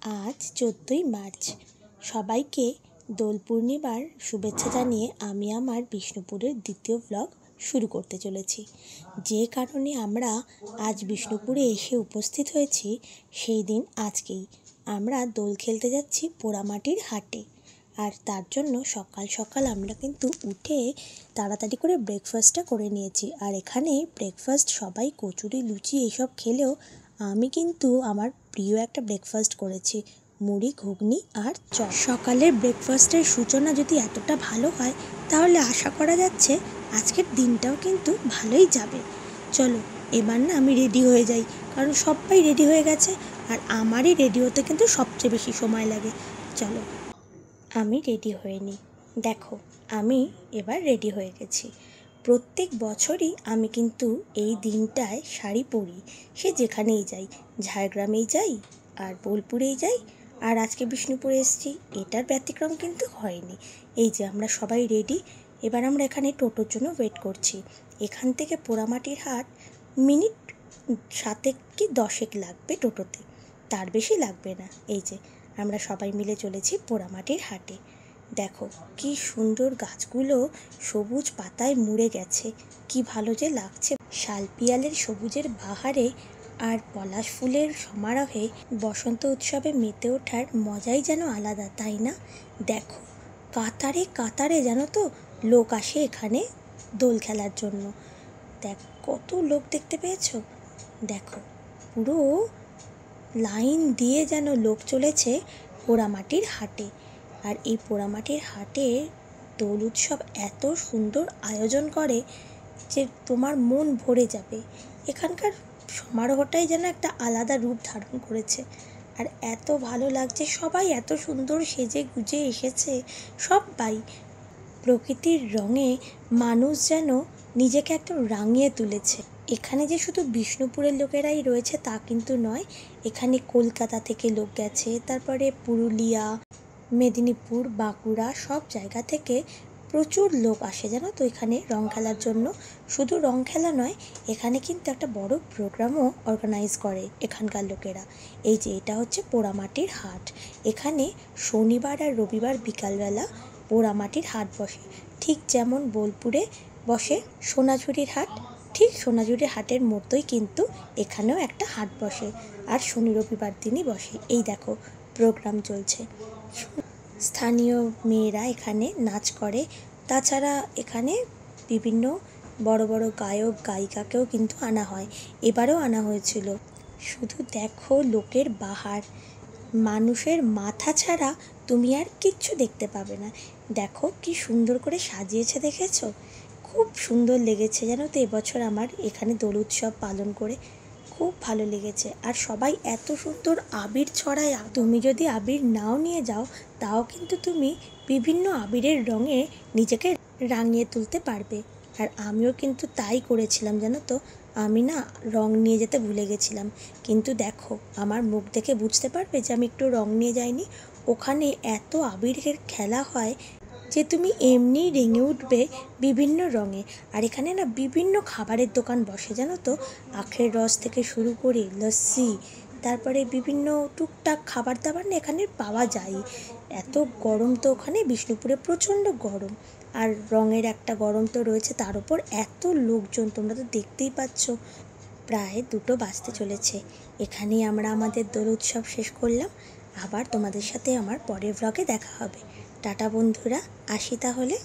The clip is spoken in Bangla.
আজ 14ই মার্চ। সবাইকে দোল পূর্ণিমার শুভেচ্ছা জানিয়ে আমি আমার বিষ্ণুপুরের দ্বিতীয় ব্লগ শুরু করতে চলেছি। যে কারণে আমরা আজ বিষ্ণুপুরে এসে উপস্থিত হয়েছি সেই দিন আজকেই। আমরা দোল খেলতে যাচ্ছি পোড়ামাটির হাটে। আর তার জন্য সকাল সকাল আমরা কিন্তু উঠে তাড়াতাড়ি করে ব্রেকফাস্টটা করে নিয়েছি। আর এখানে ব্রেকফাস্ট সবাই কচুরি লুচি এইসব খেলেও আমি কিন্তু আমার প্রিয় একটা ব্রেকফাস্ট করেছি, মুড়ি ঘুগনি আর চপ। সকালের ব্রেকফাস্টের সূচনা যদি এতটা ভালো হয় তাহলে আশা করা যাচ্ছে আজকের দিনটাও কিন্তু ভালোই যাবে। চলো এবার না আমি রেডি হয়ে যাই, কারণ সবাই রেডি হয়ে গেছে আর আমারই রেডি হতে কিন্তু সবচেয়ে বেশি সময় লাগে। চলো আমি রেডি হয়ে নিই। দেখো আমি এবার রেডি হয়ে গেছি। প্রত্যেক বছরই আমি কিন্তু এই দিনটায় শাড়ি পরি, সে যেখানেই যাই, ঝাড়গ্রামেই যাই আর বোলপুরেই যাই, আর আজকে বিষ্ণুপুরে এসেছি, এটার ব্যতিক্রম কিন্তু হয়নি। এই যে আমরা সবাই রেডি, এবার আমরা এখানে টোটোর জন্য ওয়েট করছি। এখান থেকে পোড়ামাটির হাট মিনিট 7 কি 10 লাগবে টোটোতে, তার বেশি লাগবে না। এই যে আমরা সবাই মিলে চলেছি পোড়ামাটির হাটে। দেখো কি সুন্দর গাছগুলো সবুজ পাতায় মুড়ে গেছে, কি ভালো যে লাগছে। শালপিয়ালের সবুজের বাহারে আর পলাশ ফুলের সমারোহে বসন্ত উৎসবে মেতে ওঠার মজাই যেন আলাদা, তাই না? দেখো কাতারে কাতারে জানো তো লোক আসে এখানে দোল খেলার জন্য। দেখ কত লোক দেখতে পেয়েছো, দেখো পুরো লাইন দিয়ে যেন লোক চলেছে পোড়ামাটির হাটে। আর এই পোড়ামাটির হাটে দোল উৎসব এত সুন্দর আয়োজন করে যে তোমার মন ভরে যাবে। এখানকার সমারোহটাই যেন একটা আলাদা রূপ ধারণ করেছে। আর এত ভালো লাগছে, সবাই এত সুন্দর সেজে গুজে এসেছে। সবাই প্রকৃতির রঙে মানুষ যেন নিজেকে একদম রাঙিয়ে তুলেছে। এখানে যে শুধু বিষ্ণুপুরের লোকেরাই রয়েছে তা কিন্তু নয়, এখানে কলকাতা থেকে লোক গেছে, তারপরে পুরুলিয়া, মেদিনীপুর, বাঁকুড়া সব জায়গা থেকে প্রচুর লোক আসে জানো তো এখানে রং খেলার জন্য। শুধু রং খেলা নয়, এখানে কিন্তু একটা বড় প্রোগ্রামও অর্গানাইজ করে এখানকার লোকেরা। এই যে এটা হচ্ছে পোড়ামাটির হাট। এখানে শনিবার আর রবিবার বিকালবেলা পোড়ামাটির হাট বসে, ঠিক যেমন বোলপুরে বসে সোনাঝুরির হাট, ঠিক সোনাঝুরির হাটের মতোই কিন্তু এখানেও একটা হাট বসে, আর শনি রবিবার দিনই বসে। এই দেখো প্রোগ্রাম চলছে, স্থানীয় মেয়েরা এখানে নাচ করে। তাছাড়া এখানে বিভিন্ন বড় বড় গায়ক গায়িকাকেও কিন্তু আনা হয়, এবারেও আনা হয়েছিল। শুধু দেখো লোকের বাহার, মানুষের মাথা ছাড়া তুমি আর কিচ্ছু দেখতে পাবে না। দেখো কি সুন্দর করে সাজিয়েছে, দেখেছো? খুব সুন্দর লেগেছে জানো তো এবছর আমার এখানে দোল উৎসব পালন করে, খুব ভালো লেগেছে। আর সবাই এত সুন্দর আবির ছড়ায়, তুমি যদি আবির নাও নিয়ে যাও তাও কিন্তু তুমি বিভিন্ন আবিরের রঙে নিজেকে রাঙিয়ে তুলতে পারবে। আর আমিও কিন্তু তাই করেছিলাম জানো তো, আমি না রং নিয়ে যেতে ভুলে গেছিলাম, কিন্তু দেখো আমার মুখ দেখে বুঝতে পারবে যে আমি একটু রং নিয়ে যাইনি। ওখানে এত আবিরের খেলা হয় যে তুমি এমনি রেঙে উঠবে বিভিন্ন রঙে। আর এখানে না বিভিন্ন খাবারের দোকান বসে জানো তো, আখের রস থেকে শুরু করে লস্যি, তারপরে বিভিন্ন টুকটাক খাবার দাবার না এখানে পাওয়া যায়। এত গরম তো ওখানে বিষ্ণুপুরে প্রচণ্ড গরম, আর রঙের একটা গরম তো রয়েছে, তার উপর এত লোকজন তোমরা তো দেখতেই পাচ্ছ। প্রায় 2টো বাজতে চলেছে। এখানেই আমরা আমাদের দোল উৎসব শেষ করলাম। আবার তোমাদের সাথে আমার পরের ব্লগে দেখা হবে। টাটা বন্ধুরা, আসি তাহলে।